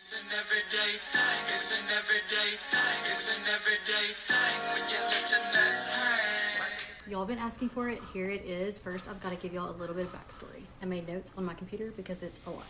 It's an everyday thing. It's an everyday thing. It's an everyday thing when you let your nuts hang. Y'all been asking for it. Here it is. First, I've got to give y'all a little bit of backstory. I made notes on my computer because it's a lot.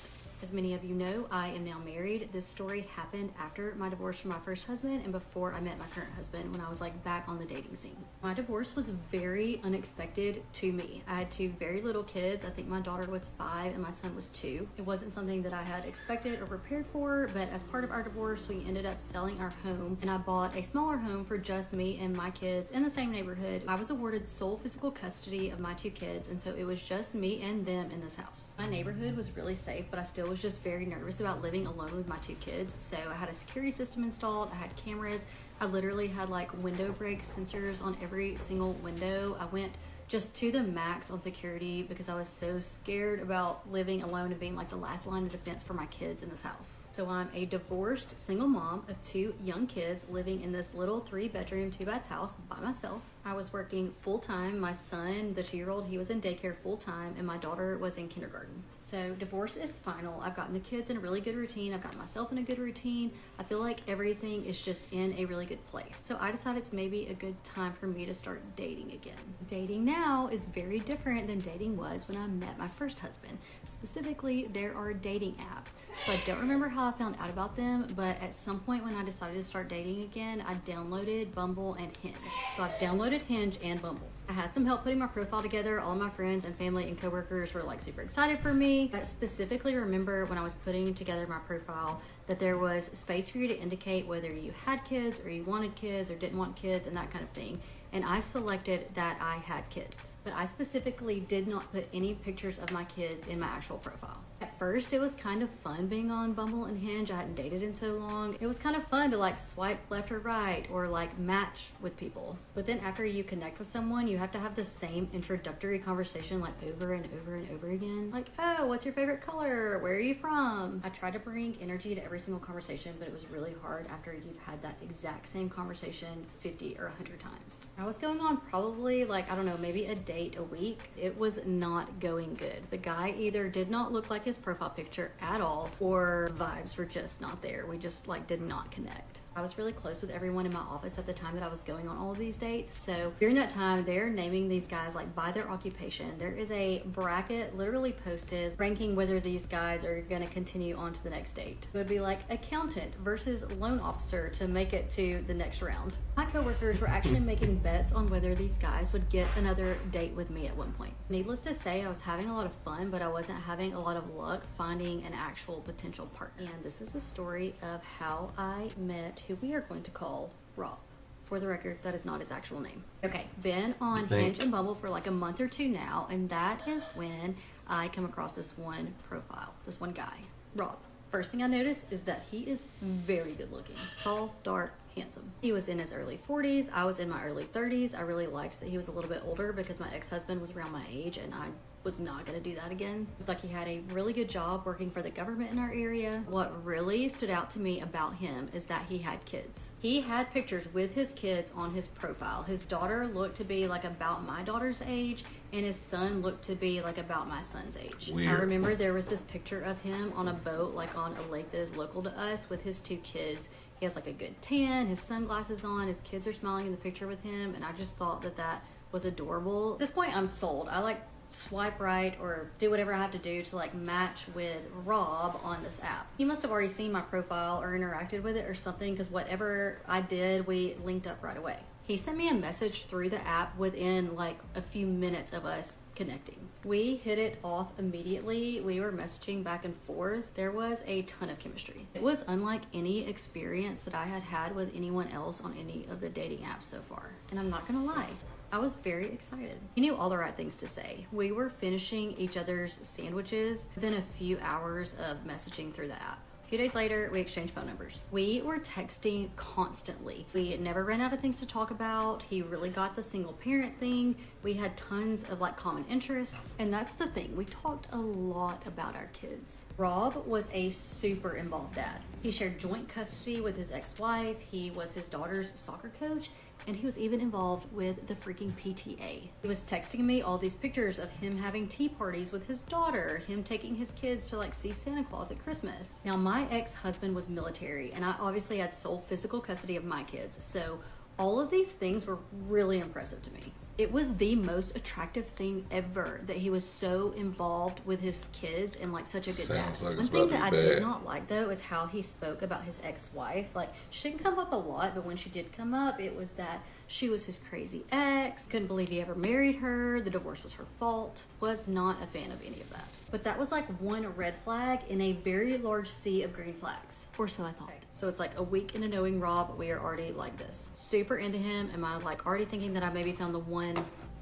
As many of you know, I am now married. This story happened after my divorce from my first husband and before I met my current husband, when I was like back on the dating scene. My divorce was very unexpected to me. I had two very little kids. I think my daughter was 5 and my son was 2. It wasn't something that I had expected or prepared for, but as part of our divorce, we ended up selling our home and I bought a smaller home for just me and my kids in the same neighborhood. I was awarded sole physical custody of my 2 kids, and so it was just me and them in this house. My neighborhood was really safe, but I still was just very nervous about living alone with my 2 kids. So I had a security system installed, I had cameras, I literally had like window break sensors on every single window. I went just to the max on security because I was so scared about living alone and being like the last line of defense for my kids in this house. So I'm a divorced single mom of 2 young kids living in this little 3-bedroom, 2-bath house by myself. I was working full-time. My son, the 2-year-old, he was in daycare full-time, and my daughter was in kindergarten. So divorce is final. I've gotten the kids in a really good routine. I've gotten myself in a good routine. I feel like everything is just in a really good place. So I decided it's maybe a good time for me to start dating again. Dating now is very different than dating was when I met my first husband. Specifically, there are dating apps. So I don't remember how I found out about them, but at some point when I decided to start dating again, I downloaded Bumble and Hinge. So I've downloaded Hinge and Bumble. I had some help putting my profile together. All my friends and family and coworkers were like super excited for me. I specifically remember when I was putting together my profile that there was space for you to indicate whether you had kids or you wanted kids or didn't want kids and that kind of thing. And I selected that I had kids, but I specifically did not put any pictures of my kids in my actual profile. At first, it was kind of fun being on Bumble and Hinge. I hadn't dated in so long. It was kind of fun to like swipe left or right or like match with people. But then after you connect with someone, you have to have the same introductory conversation like over and over and over again. Like, oh, what's your favorite color? Where are you from? I try to bring energy to every single conversation, but it was really hard after you've had that exact same conversation 50 or 100 times. I was going on probably like, I don't know, maybe a date a week. It was not going good. The guy either did not look like his profile picture at all, or vibes were just not there. We just like did not connect. I was really close with everyone in my office at the time that I was going on all of these dates. So during that time, they're naming these guys like by their occupation. There is a bracket literally posted ranking whether these guys are going to continue on to the next date. It would be like accountant versus loan officer to make it to the next round. My coworkers were actually making bets on whether these guys would get another date with me at one point. Needless to say, I was having a lot of fun, but I wasn't having a lot of luck finding an actual potential partner. And this is a story of how I met who we are going to call Rob. For the record, that is not his actual name. Okay, been on Hinge and Bumble for like a month or 2 now, and that is when I come across this one profile, this one guy, Rob. First thing I noticed is that he is very good looking. Tall, dark, handsome. He was in his early 40s. I was in my early 30s. I really liked that he was a little bit older because my ex-husband was around my age and I was not going to do that again. Like, he had a really good job working for the government in our area. What really stood out to me about him is that he had kids. He had pictures with his kids on his profile. His daughter looked to be like about my daughter's age, and his son looked to be like about my son's age. Weird. I remember there was this picture of him on a boat, like on a lake that is local to us, with his 2 kids. He has like a good tan, his sunglasses on, his kids are smiling in the picture with him, and I just thought that that was adorable. At this point, I'm sold. I like swipe right or do whatever I have to do to like match with Rob on this app. He must have already seen my profile or interacted with it or something, because whatever I did, we linked up right away. He sent me a message through the app within like a few minutes of us connecting. We hit it off immediately. We were messaging back and forth. There was a ton of chemistry. It was unlike any experience that I had had with anyone else on any of the dating apps so far. And I'm not gonna lie, I was very excited. He knew all the right things to say. We were finishing each other's sandwiches within a few hours of messaging through the app. A few days later, we exchanged phone numbers. We were texting constantly. We never ran out of things to talk about. He really got the single parent thing. We had tons of like common interests. And that's the thing, we talked a lot about our kids. Rob was a super involved dad. He shared joint custody with his ex-wife. He was his daughter's soccer coach, and he was even involved with the freaking PTA. He was texting me all these pictures of him having tea parties with his daughter, him taking his kids to like see Santa Claus at Christmas. Now, my ex-husband was military, and I obviously had sole physical custody of my kids, so all of these things were really impressive to me. It was the most attractive thing ever that he was so involved with his kids and like such a good dad. Like One thing that I did not like though is how he spoke about his ex-wife. Like, she didn't come up a lot, but when she did come up, it was that she was his crazy ex, couldn't believe he ever married her, the divorce was her fault. Was not a fan of any of that. But that was like one red flag in a very large sea of green flags, or so I thought. So it's like a week into knowing Rob, we are already like this. Super into him. Am I like already thinking that I maybe found the one?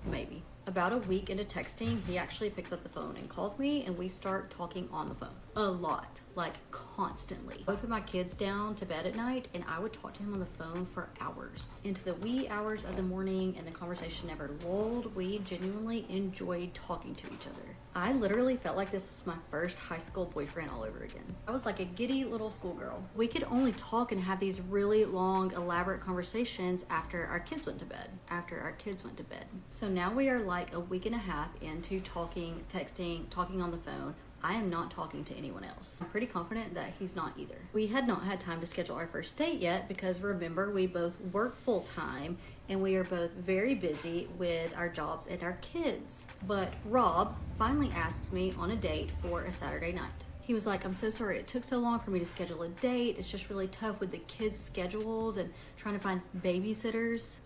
Maybe. About a week into texting, he actually picks up the phone and calls me, and we start talking on the phone. A lot, like constantly. I would put my kids down to bed at night, and I would talk to him on the phone for hours. Into the wee hours of the morning, and the conversation never lulled. We genuinely enjoyed talking to each other. I literally felt like this was my first high school boyfriend all over again. I was like a giddy little schoolgirl. We could only talk and have these really long, elaborate conversations after our kids went to bed. So now we are like a week and a half into talking, texting, talking on the phone. I am not talking to anyone else. I'm pretty confident that he's not either. We had not had time to schedule our first date yet because remember, we both work full time and we are both very busy with our jobs and our kids. But Rob finally asks me on a date for a Saturday night. He was like, I'm so sorry it took so long for me to schedule a date. It's just really tough with the kids' schedules and trying to find babysitters.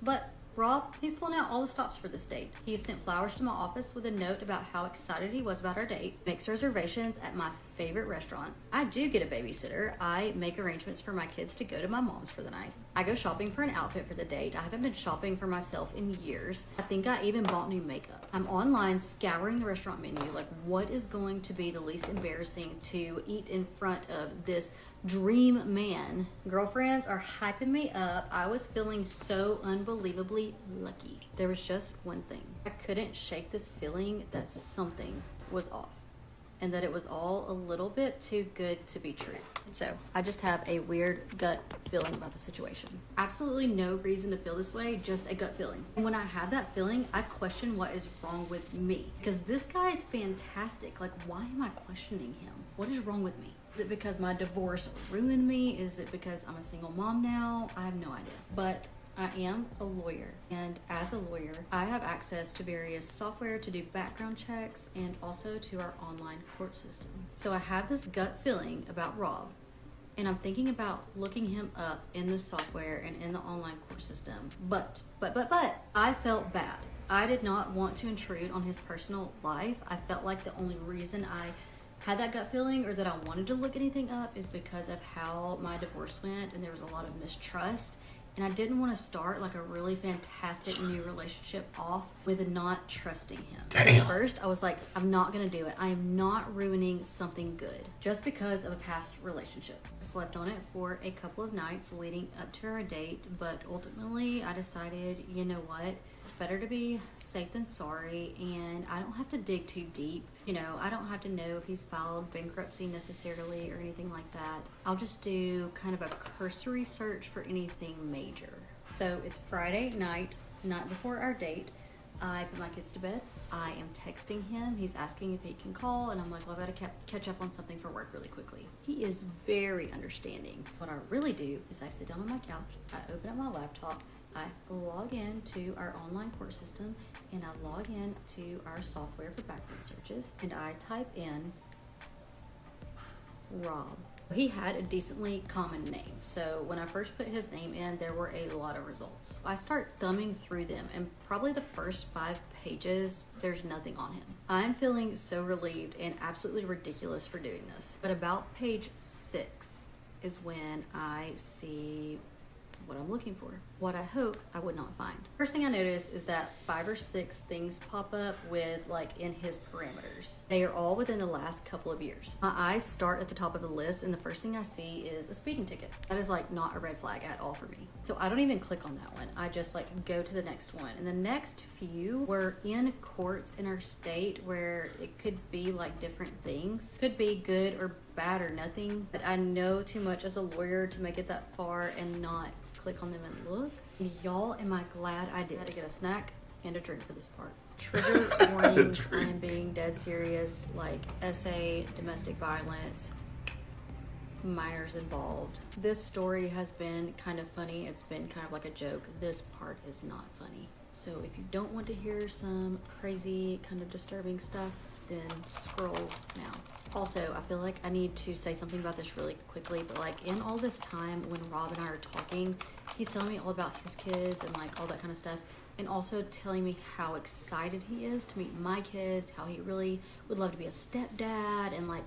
But Rob, he's pulling out all the stops for this date. He sent flowers to my office with a note about how excited he was about our date, makes reservations at my favorite restaurant. I do get a babysitter. I make arrangements for my kids to go to my mom's for the night. I go shopping for an outfit for the date. I haven't been shopping for myself in years. I think I even bought new makeup. I'm online scouring the restaurant menu, like what is going to be the least embarrassing to eat in front of this dream man. Girlfriends are hyping me up. I was feeling so unbelievably lucky. There was just one thing. I couldn't shake this feeling that something was off and that it was all a little bit too good to be true. So I just have a weird gut feeling about the situation. Absolutely no reason to feel this way, just a gut feeling. And when I have that feeling, I question what is wrong with me. Because this guy is fantastic. Like, why am I questioning him? What is wrong with me? Is it because my divorce ruined me? Is it because I'm a single mom now? I have no idea. But I am a lawyer, and as a lawyer, I have access to various software to do background checks and also to our online court system. So I have this gut feeling about Rob, and I'm thinking about looking him up in the software and in the online court system. But I felt bad. I did not want to intrude on his personal life. I felt like the only reason I had that gut feeling or that I wanted to look anything up is because of how my divorce went, and there was a lot of mistrust. And I didn't want to start like a really fantastic new relationship off with not trusting him. Damn. So first, I was like, I'm not going to do it. I am not ruining something good just because of a past relationship. I slept on it for a couple of nights leading up to our date, but ultimately I decided, you know what? It's better to be safe than sorry, and I don't have to dig too deep. You know, I don't have to know if he's filed bankruptcy necessarily or anything like that. I'll just do kind of a cursory search for anything major. So it's Friday night before our date. I put my kids to bed. I am texting him. He's asking if he can call, and I'm like, well, I've got to catch up on something for work really quickly. He is very understanding. What I really do is I sit down on my couch, I open up my laptop, I log in to our online court system, and I log in to our software for background searches, and I type in Rob. He had a decently common name, so when I first put his name in, there were a lot of results. I start thumbing through them, and probably the first 5 pages, there's nothing on him. I'm feeling so relieved and absolutely ridiculous for doing this. But about page 6 is when I see what I'm looking for. what I hope I would not find. First thing I noticed is that 5 or 6 things pop up with like in his parameters. They are all within the last couple of years. My eyes start at the top of the list and the first thing I see is a speeding ticket. That is like not a red flag at all for me. So I don't even click on that one. I just like go to the next one. And the next few were in courts in our state where it could be like different things. Could be good or bad or nothing, but I know too much as a lawyer to make it that far and not click on them and look. Y'all, am I glad I did. I had to get a snack and a drink for this part. Trigger warnings, I am being dead serious, like SA, domestic violence, minors involved. This story has been kind of funny. It's been kind of like a joke. This part is not funny. So if you don't want to hear some crazy kind of disturbing stuff, then scroll now. Also, I feel like I need to say something about this really quickly, but like in all this time when Rob and I are talking, he's telling me all about his kids and like all that kind of stuff, and also telling me how excited he is to meet my kids, how he really would love to be a stepdad, and like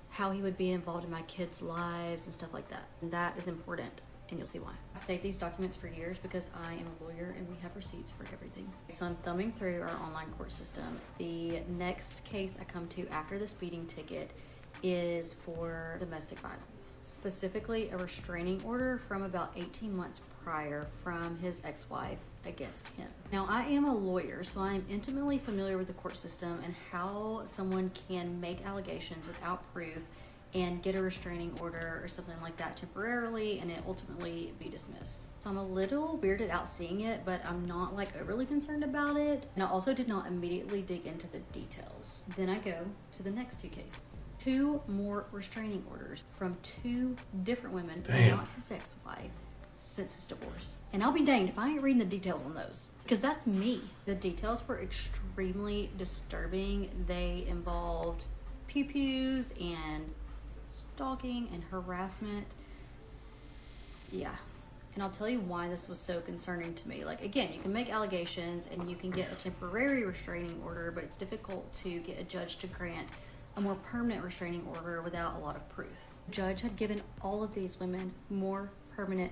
how he would be involved in my kids' lives and stuff like that. And that is important, and you'll see why. I saved these documents for years because I am a lawyer and we have receipts for everything. So I'm thumbing through our online court system. The next case I come to after the speeding ticket is for domestic violence, specifically a restraining order from about 18 months prior from his ex-wife against him. Now, I am a lawyer, so I am intimately familiar with the court system and how someone can make allegations without proof and get a restraining order or something like that temporarily and it ultimately be dismissed. So I'm a little weirded out seeing it, but I'm not like overly concerned about it. And I also did not immediately dig into the details. Then I go to the next 2 cases. 2 more restraining orders from 2 different women, not his ex-wife, since his divorce. And I'll be danged if I ain't reading the details on those, because that's me. The details were extremely disturbing. They involved pew-pews and stalking and harassment. Yeah. And I'll tell you why this was so concerning to me. Like, again, you can make allegations and you can get a temporary restraining order, but it's difficult to get a judge to grant a more permanent restraining order without a lot of proof. The judge had given all of these women more permanent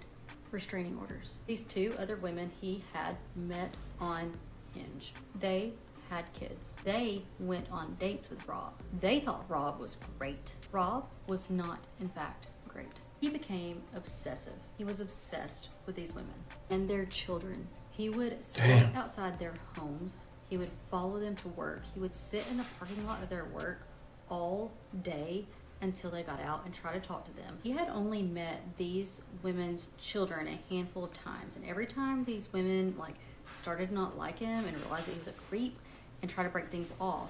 restraining orders. These 2 other women he had met on Hinge. They had kids. They went on dates with Rob. They thought Rob was great. Rob was not, in fact, great. He became obsessive. He was obsessed with these women and their children. He would sit outside their homes. He would follow them to work. He would sit in the parking lot of their work all day until they got out and try to talk to them. He had only met these women's children a handful of times, and every time these women like started not like him and realized that he was a creep and try to break things off,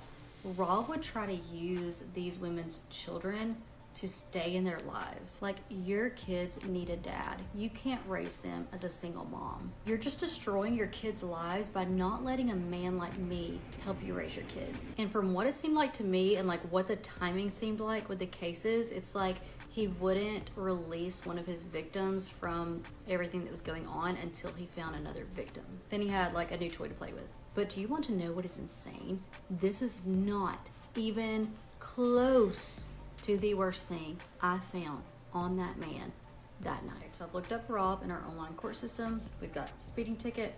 Rob would try to use these women's children to stay in their lives. Like, your kids need a dad. You can't raise them as a single mom. You're just destroying your kids' lives by not letting a man like me help you raise your kids. And from what it seemed like to me and like what the timing seemed like with the cases, it's like he wouldn't release one of his victims from everything that was going on until he found another victim. Then he had like a new toy to play with. But do you want to know what is insane? This is not even close to the worst thing I found on that man that night. So I've looked up Rob in our online court system. We've got speeding ticket,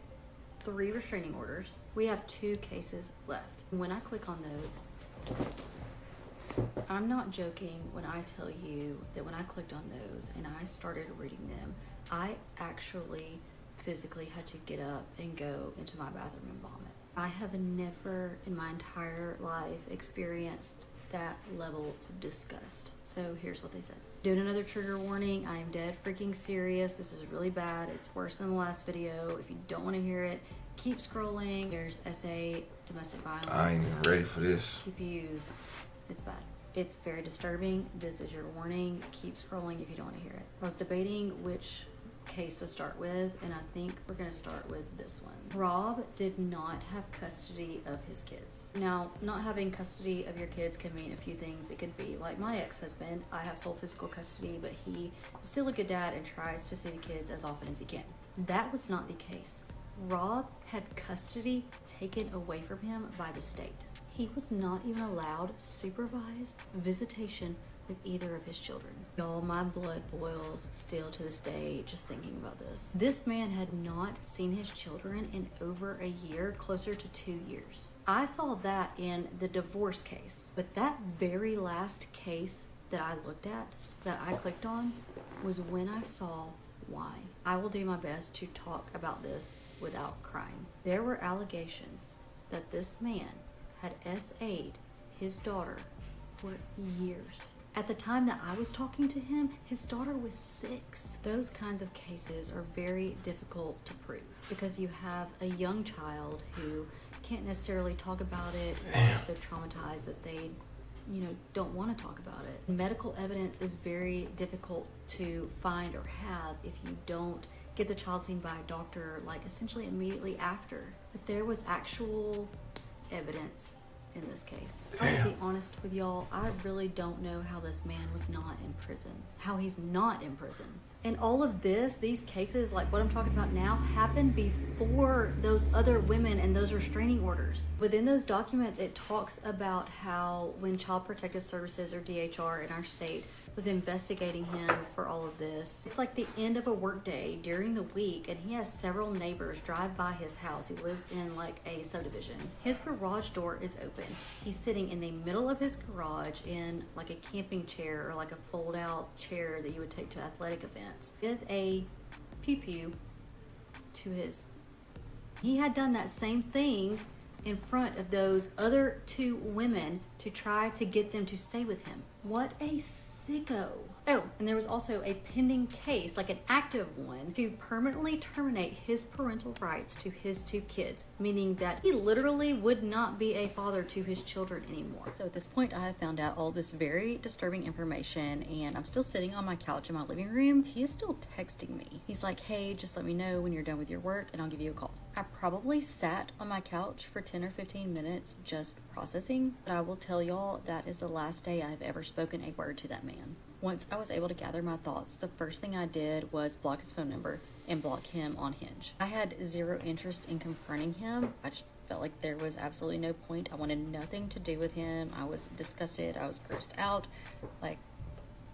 3 restraining orders. We have 2 cases left. When I click on those, I'm not joking when I tell you that when I clicked on those and I started reading them, I actually physically had to get up and go into my bathroom and vomit. I have never in my entire life experienced that level of disgust. So here's what they said. Doing another trigger warning. I am dead freaking serious. This is really bad. It's worse than the last video. If you don't want to hear it, keep scrolling. There's SA, domestic violence. I ain't even ready for this. PPUs. It's bad. It's very disturbing. This is your warning. Keep scrolling if you don't want to hear it. I was debating which case to start with, and I think we're going to start with this one. Rob did not have custody of his kids. Now, not having custody of your kids can mean a few things. It could be like my ex-husband. I have sole physical custody, but he is still a good dad and tries to see the kids as often as he can. That was not the case. Rob had custody taken away from him by the state. He was not even allowed supervised visitation with either of his children. Y'all, my blood boils still to this day just thinking about this. This man had not seen his children in over a year, closer to 2 years. I saw that in the divorce case, but that very last case that I looked at, that I clicked on, was when I saw why. I will do my best to talk about this without crying. There were allegations that this man had SA'd his daughter for years. At the time that I was talking to him, his daughter was 6. Those kinds of cases are very difficult to prove because you have a young child who can't necessarily talk about it, or so traumatized that they don't want to talk about it. Medical evidence is very difficult to find or have if you don't get the child seen by a doctor like essentially immediately after. But there was actual evidence in this case. I'll be honest with y'all, I really don't know how this man was not in prison. How he's not in prison. And all of this, these cases, like what I'm talking about now, happened before those other women and those restraining orders. Within those documents, it talks about how when Child Protective Services, or DHR in our state, was investigating him for all of this. It's like the end of a workday during the week, and he has several neighbors drive by his house. He lives in like a subdivision. His garage door is open. He's sitting in the middle of his garage in like a camping chair or like a fold out chair that you would take to athletic events with a pew to his. He had done that same thing in front of those other 2 women to try to get them to stay with him. What a sicko. Oh, and there was also a pending case, like an active one, to permanently terminate his parental rights to his 2 kids, meaning that he literally would not be a father to his children anymore. So at this point, I have found out all this very disturbing information, and I'm still sitting on my couch in my living room. He is still texting me. He's like, hey, just let me know when you're done with your work and I'll give you a call. I probably sat on my couch for 10 or 15 minutes just processing, but I will tell y'all that is the last day I've ever spoken a word to that man. Once I was able to gather my thoughts, the first thing I did was block his phone number and block him on Hinge. I had zero interest in confronting him. I just felt like there was absolutely no point. I wanted nothing to do with him. I was disgusted. I was grossed out. Like,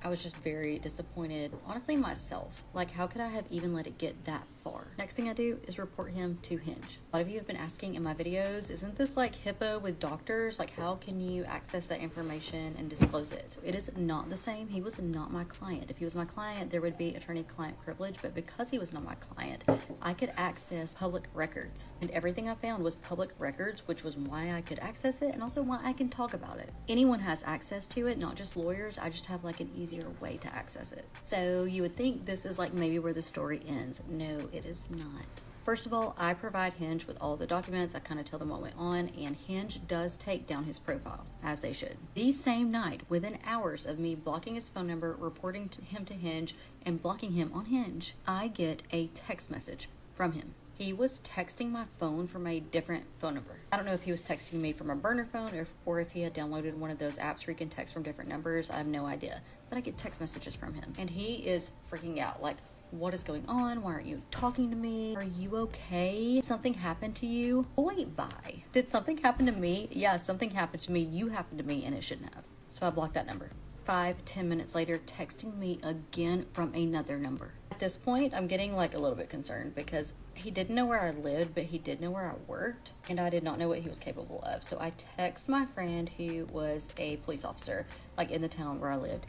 I was just very disappointed, honestly, myself. Like, how could I have even let it get that far? Next thing I do is report him to Hinge. A lot of you have been asking in my videos, isn't this like HIPAA with doctors? Like, how can you access that information and disclose it? It is not the same. He was not my client. If he was my client, there would be attorney-client privilege, but because he was not my client, I could access public records. And everything I found was public records, which was why I could access it and also why I can talk about it. Anyone has access to it, not just lawyers. I just have like an easier way to access it. So you would think this is like maybe where the story ends. No, it is not. First of all, I provide Hinge with all the documents. I kind of tell them what went on, and Hinge does take down his profile, as they should. The same night, within hours of me blocking his phone number, reporting him to Hinge, and blocking him on Hinge, I get a text message from him. He was texting my phone from a different phone number. I don't know if he was texting me from a burner phone or if he had downloaded one of those apps where you can text from different numbers. I have no idea. But I get text messages from him. And he is freaking out. Like, what is going on? Why aren't you talking to me? Are you okay? Did something happen to you? Wait, bye. Did something happen to me? Yeah, something happened to me. You happened to me and it shouldn't have. So I blocked that number. 5-10 minutes later, texting me again from another number. At this point, I'm getting like a little bit concerned because he didn't know where I lived, but he did know where I worked, and I did not know what he was capable of. So I text my friend who was a police officer, like in the town where I lived,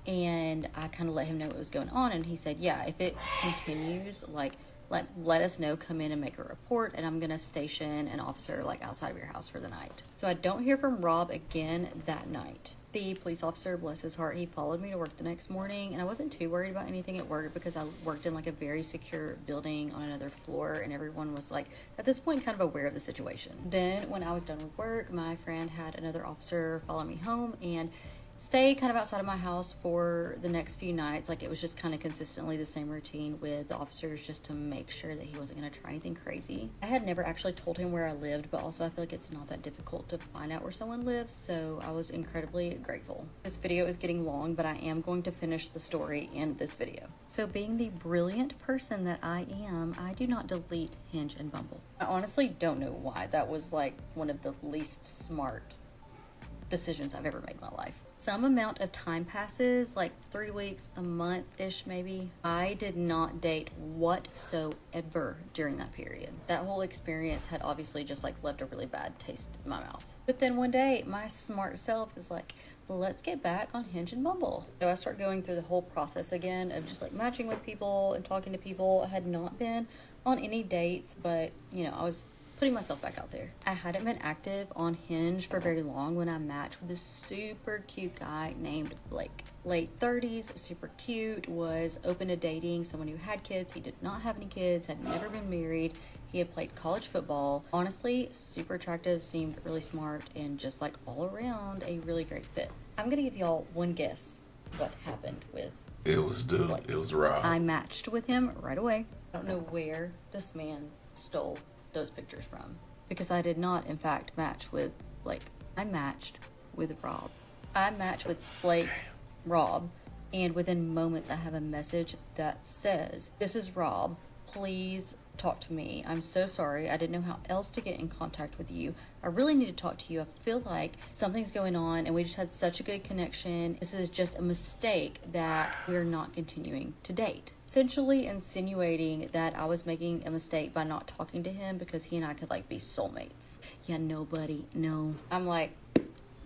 and I kind of let him know what was going on, and he said, yeah, if it continues, like, let us know, come in and make a report, and I'm gonna station an officer like outside of your house for the night. So I don't hear from Rob again that night. The police officer, bless his heart, he followed me to work the next morning, and I wasn't too worried about anything at work because I worked in like a very secure building on another floor, and everyone was like, at this point, kind of aware of the situation. Then when I was done with work, my friend had another officer follow me home and stay kind of outside of my house for the next few nights. Like, it was just kind of consistently the same routine with the officers, just to make sure that he wasn't going to try anything crazy. I had never actually told him where I lived, but also I feel like it's not that difficult to find out where someone lives, so I was incredibly grateful. This video is getting long, but I am going to finish the story in this video. So being the brilliant person that I am, I do not delete Hinge and Bumble. I honestly don't know why. That was like one of the least smart decisions I've ever made in my life. Some amount of time passes, like 3 weeks, a month-ish maybe. I did not date whatsoever during that period. That whole experience had obviously just like left a really bad taste in my mouth. But then one day, my smart self is like, well, let's get back on Hinge and Bumble. So I start going through the whole process again of just like matching with people and talking to people. I had not been on any dates, but you know, I was putting myself back out there. I hadn't been active on Hinge for very long when I matched with this super cute guy named Blake. Late 30s, super cute, was open to dating someone who had kids. He did not have any kids, had never been married. He had played college football. Honestly, super attractive, seemed really smart, and just like all around a really great fit. I'm gonna give y'all one guess what happened with It was dude. Blake. It was Rob. I matched with him right away. I don't know where this man stole those pictures from, because I did not in fact match with Blake. I matched with Rob. I matched with Blake, Rob, and within moments I have a message that says, "This is Rob, please talk to me. I'm so sorry. I didn't know how else to get in contact with you. I really need to talk to you. I feel like something's going on and we just had such a good connection. This is just a mistake that we're not continuing to date." Essentially insinuating that I was making a mistake by not talking to him because he and I could like be soulmates. Yeah, nobody, no. I'm like,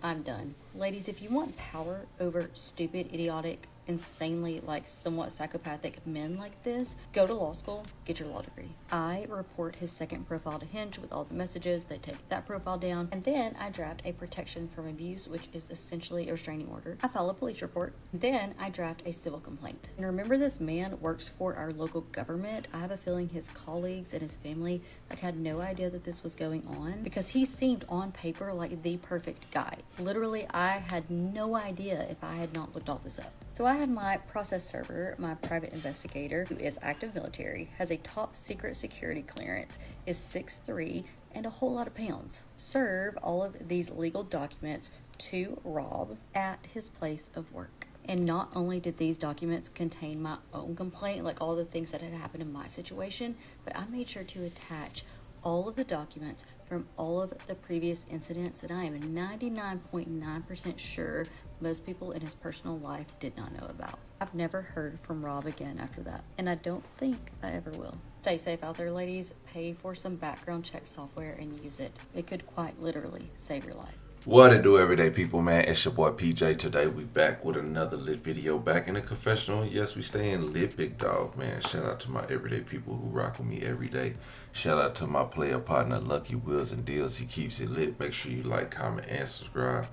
I'm done. Ladies, if you want power over stupid, idiotic, insanely like somewhat psychopathic men like this, go to law school, get your law degree. I report his second profile to Hinge with all the messages. They take that profile down, and then I draft a protection from abuse, which is essentially a restraining order. I file a police report. Then I draft a civil complaint. And remember, this man works for our local government. I have a feeling his colleagues and his family like had no idea that this was going on, because he seemed on paper like the perfect guy. Literally, I had no idea if I had not looked all this up. So I have my process server, my private investigator, who is active military, has a top secret security clearance, is 6'3", and a whole lot of pounds. Serve all of these legal documents to Rob at his place of work. And not only did these documents contain my own complaint, like all the things that had happened in my situation, but I made sure to attach all of the documents from all of the previous incidents that I am 99.9% sure most people in his personal life did not know about. I've never heard from Rob again after that, and I don't think I ever will. Stay safe out there, ladies. Pay for some background check software and use it. It could quite literally save your life. What it do, everyday people, man? It's your boy PJ. Today we back with another lit video, back in the confessional. Yes, we stay in lit, big dog, man. Shout out to my everyday people who rock with me every day. Shout out to my player partner, Lucky Wheels and Deals. He keeps it lit. Make sure you like, comment, and subscribe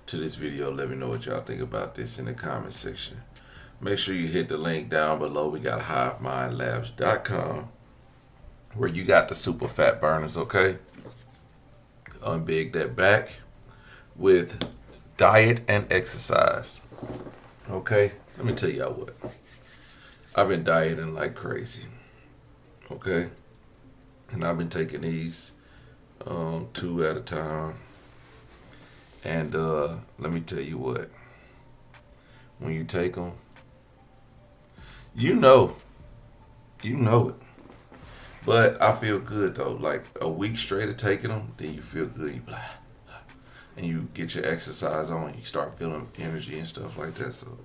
to this video. Let me know what y'all think about this in the comment section. Make sure you hit the link down below. We got HiveMindLabs.com, where you got the super fat burners, okay? Unbig that back with diet and exercise. Okay, let me tell y'all what. I've been dieting like crazy. Okay, and I've been taking these 2 at a time. And let me tell you what. When you take them, you know it. But I feel good though. Like a week straight of taking them, then you feel good. You blah. And you get your exercise on, you start feeling energy and stuff like that. So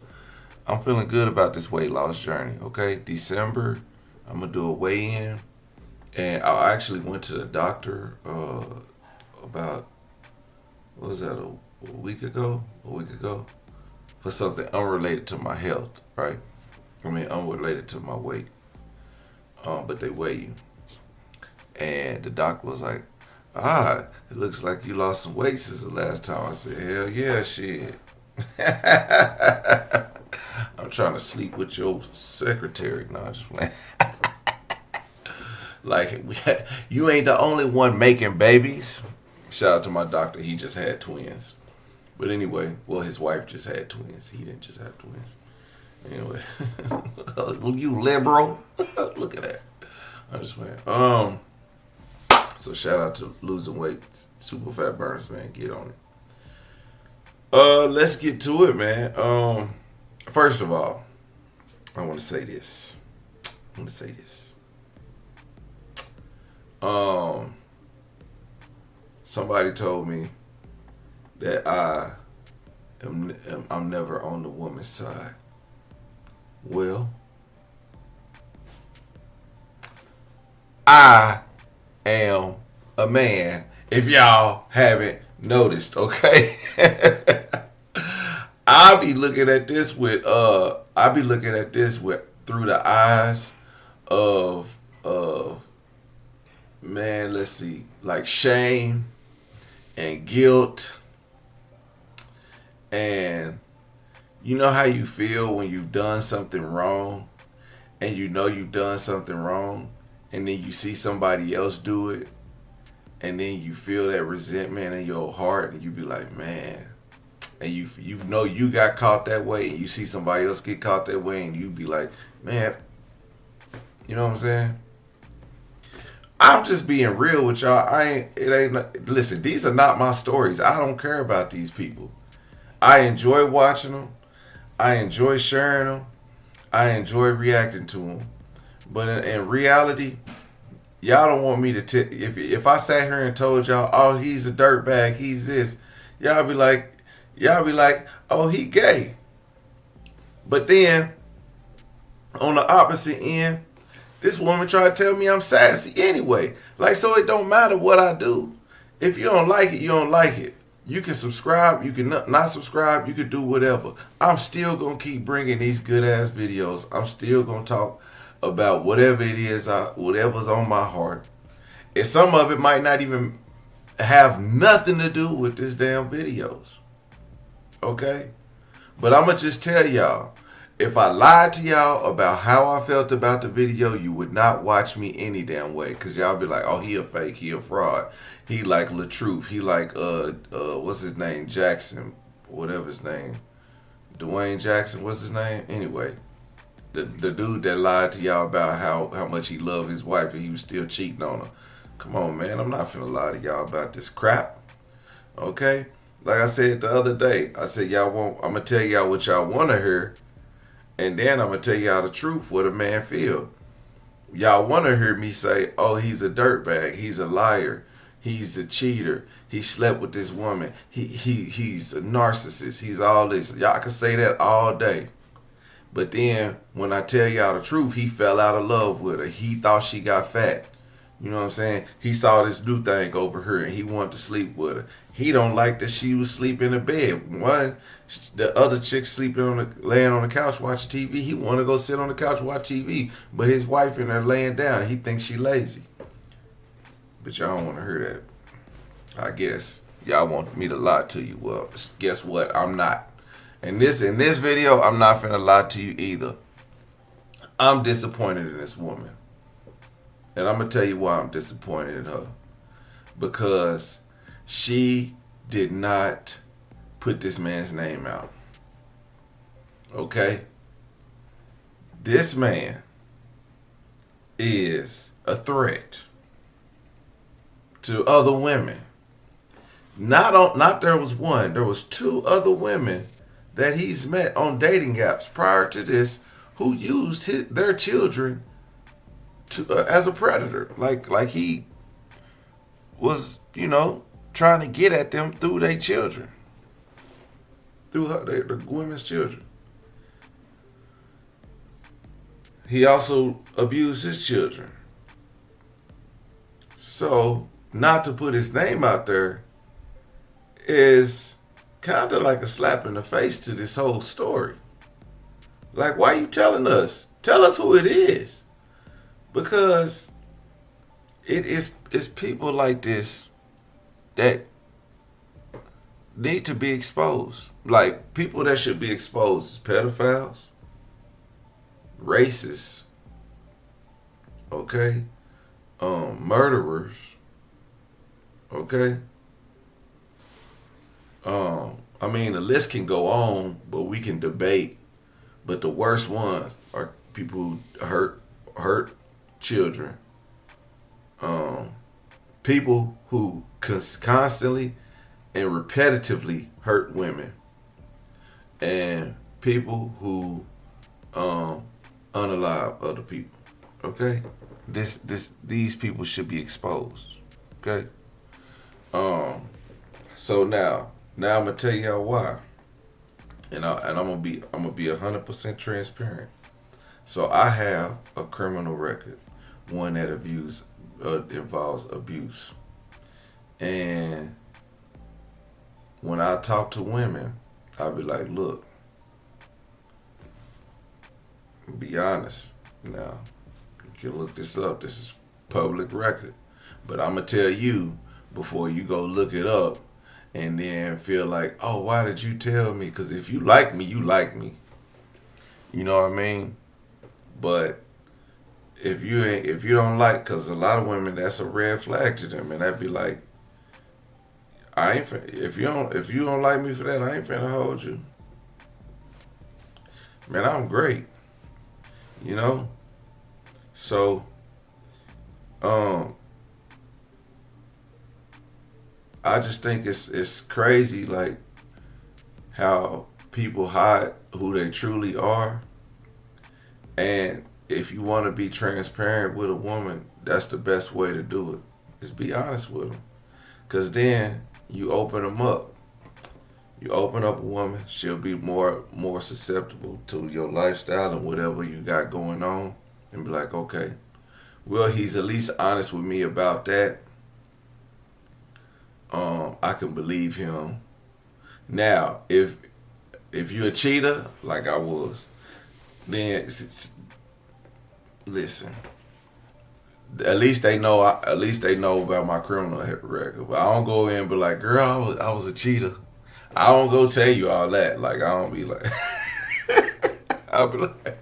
I'm feeling good about this weight loss journey, okay? December, I'm going to do a weigh-in. And I actually went to the doctor about, what was that, a week ago? For something unrelated to my health, right? I mean, unrelated to my weight. But they weigh you. And the doctor was like, it looks like you lost some weight since the last time. I said, hell yeah, shit. I'm trying to sleep with your secretary. No, I'm just playing. Like, you ain't the only one making babies. Shout out to my doctor. He just had twins. But anyway, well, his wife just had twins. He didn't just have twins. Anyway, you liberal. Look at that. I'm just playing. So shout out to losing weight, super fat burners, man. Get on it. Let's get to it, man. First of all, I want to say this. Somebody told me that I I'm never on the woman's side. Well, I am a man. If y'all haven't noticed, okay? I be looking at this with through the eyes of man, let's see, like shame and guilt, and you know how you feel when you've done something wrong, and you know you've done something wrong, and then you see somebody else do it, and then you feel that resentment in your heart, and you be like, man, and you know you got caught that way, and you see somebody else get caught that way, and you be like, man, you know what I'm saying? I'm just being real with y'all. Listen, these are not my stories. I don't care about these people. I enjoy watching them. I enjoy sharing them. I enjoy reacting to them. But in reality, y'all don't want me to if I sat here and told y'all, oh, he's a dirtbag, he's this, y'all be like, oh, he gay. But then on the opposite end, this woman tried to tell me I'm sassy anyway. Like, so it don't matter what I do. If you don't like it, you don't like it. You can subscribe, you can not subscribe, you can do whatever. I'm still going to keep bringing these good ass videos. I'm still going to talk about whatever it is, whatever's on my heart. And some of it might not even have nothing to do with this damn videos. Okay? But I'm going to just tell y'all, if I lied to y'all about how I felt about the video, you would not watch me any damn way. Because y'all be like, oh, he a fake, he a fraud. He like LaTruth. He like, what's his name? Jackson. Whatever his name. Dwayne Jackson, what's his name? Anyway, the dude that lied to y'all about how much he loved his wife and he was still cheating on her. Come on, man. I'm not finna lie to y'all about this crap. Okay? Like I said the other day, I said, I'm going to tell y'all what y'all want to hear. And then I'm going to tell y'all the truth, what a man feel. Y'all want to hear me say, oh, he's a dirtbag. He's a liar. He's a cheater. He slept with this woman. He's a narcissist. He's all this. Y'all can say that all day. But then when I tell y'all the truth, he fell out of love with her. He thought she got fat. You know what I'm saying? He saw this new thing over her and he wanted to sleep with her. He don't like that she was sleeping in the bed. One, the other chick laying on the couch watching TV. He want to go sit on the couch watch TV, but his wife in there laying down. He thinks she lazy. But y'all don't want to hear that. I guess y'all want me to lie to you. Well, guess what? I'm not. In this video, I'm not finna lie to you either. I'm disappointed in this woman. And I'm going to tell you why I'm disappointed in her. Because she did not put this man's name out. Okay? This man is a threat to other women. Not there was one, there was two other women that he's met on dating apps prior to this who used their children as a predator. Like he was, trying to get at them through their children. Through the women's children. He also abused his children. So, not to put his name out there is kind of like a slap in the face to this whole story. Like, why are you telling us? Tell us who it is. Because it's people like this that need to be exposed. Like, people that should be exposed is pedophiles, racists, okay, murderers, okay. The list can go on, but we can debate. But the worst ones are people who hurt children, people who constantly and repetitively hurt women, and people who unalive other people. Okay, these people should be exposed. Okay. So now I'm gonna tell y'all why. and I'm gonna be 100% transparent. So I have a criminal record, one that involves abuse, and when I talk to women, I'll be like, look, be honest. Now, you can look this up. This is public record. But I'm going to tell you before you go look it up and then feel like, oh, why did you tell me? Because if you like me, you like me. You know what I mean? But if you don't like, because a lot of women, that's a red flag to them. And that'd be like, I ain't if you don't like me for that, I ain't finna hold you. Man, I'm great. You know? So, um, I just think it's crazy, like how people hide who they truly are. And if you want to be transparent with a woman, that's the best way to do it. Is be honest with them, cause then you open them up. You open up a woman, she'll be more susceptible to your lifestyle and whatever you got going on, and be like, okay, well, he's at least honest with me about that. I can believe him. Now, if you're a cheater, like I was, then listen. At least they know. At least they know about my criminal record. But I don't go in and be like, "Girl, I was a cheater." I don't go tell you all that. Like I don't be like. I'll be like,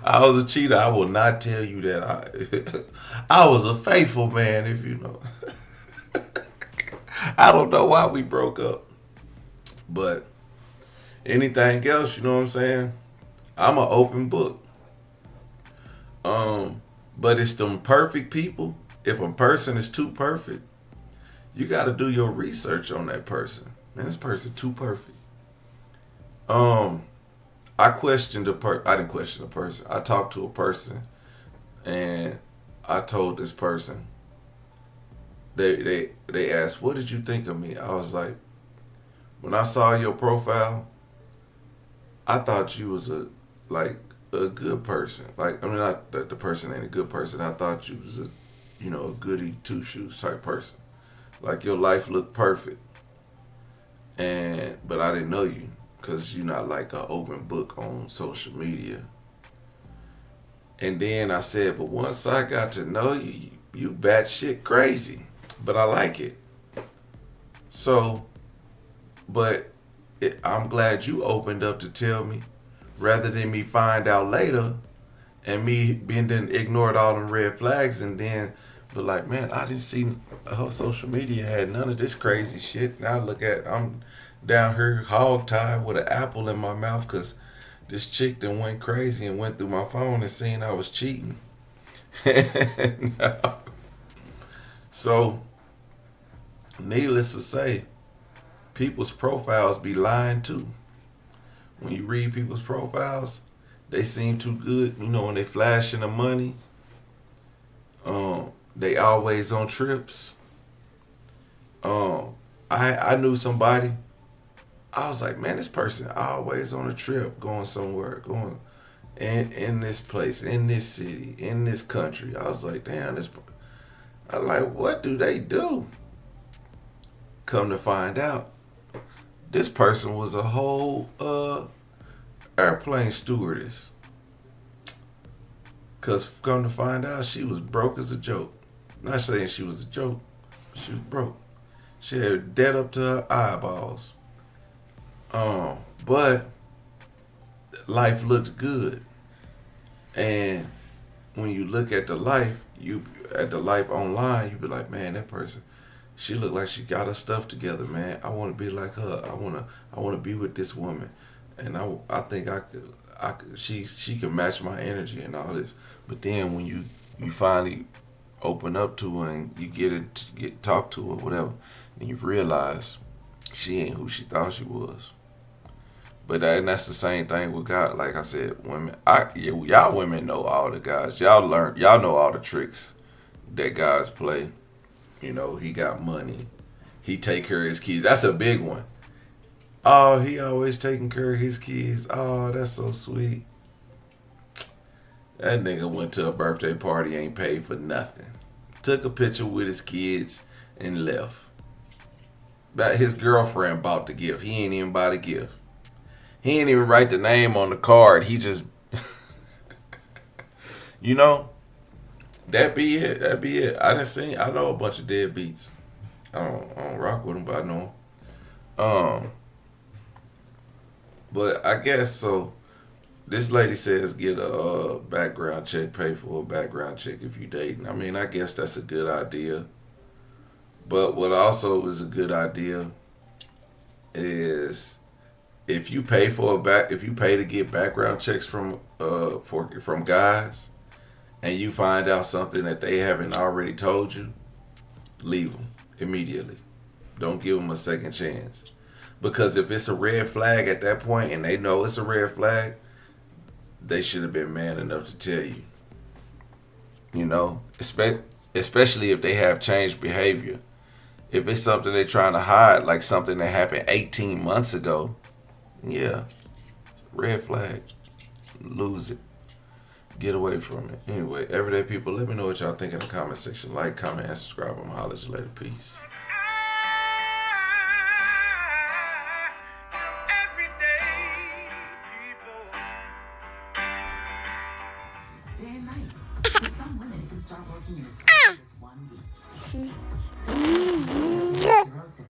I was a cheater. I will not tell you that I was a faithful man. If you know. I don't know why we broke up, but anything else, you know what I'm saying? I'm an open book. But it's them perfect people. If a person is too perfect, you got to do your research on that person. Man, this person too perfect. I questioned I didn't question the person. I talked to a person, and I told this person. They asked, "What did you think of me?" I was like, "When I saw your profile, I thought you was a good person. Like, I mean, not that the person ain't a good person. I thought you was a goody two shoes type person. Like your life looked perfect, but I didn't know you because you're not like an open book on social media." And then I said, "But once I got to know you, you batshit crazy, but I like it. So, but I'm glad you opened up to tell me, rather than me find out later, and me being then ignored all them red flags, and then be like, man, I didn't see her social media had none of this crazy shit. Now I'm down here hog tied with an apple in my mouth because this chick done went crazy and went through my phone and seen I was cheating." So, needless to say, people's profiles be lying too. When you read people's profiles, they seem too good. You know, when they flashing the money, they always on trips. I knew somebody. I was like, man, this person always on a trip, going somewhere, going in this place, in this city, in this country. I was like, damn, I'm like, what do they do? Come to find out, this person was a whole airplane stewardess. Cause come to find out, she was broke as a joke. Not saying she was a joke, she was broke. She had debt up to her eyeballs. But life looked good. And when you look at the life, online, you be like, man, that person, she looked like she got her stuff together, man. I want to be like her. I want to be with this woman, and I think I could. She can match my energy and all this. But then when you finally open up to her and you get talk to her, whatever, and you realize she ain't who she thought she was. But that's the same thing with God. Like I said, women. Y'all women know all the guys. Y'all know all the tricks that guys play. You know, he got money. He take care of his kids. That's a big one. Oh, he always taking care of his kids. Oh, that's so sweet. That nigga went to a birthday party, ain't paid for nothing. Took a picture with his kids and left. But his girlfriend bought the gift. He ain't even buy the gift. He ain't even write the name on the card. He just, you know, that be it. That be it. I know a bunch of deadbeats. I don't rock with them, but I know them. But I guess so. This lady says get a background check, pay for a background check if you dating. I mean, I guess that's a good idea. But what also is a good idea is if you pay if you pay to get background checks from guys, and you find out something that they haven't already told you, leave them immediately. Don't give them a second chance. Because if it's a red flag at that point and they know it's a red flag, they should have been man enough to tell you. You know, especially if they have changed behavior. If it's something they're trying to hide, like something that happened 18 months ago, yeah, red flag. Lose it. Get away from it. Anyway, everyday people, let me know what y'all think in the comment section. Like, comment, and subscribe. I'm gonna holler at you later. Peace.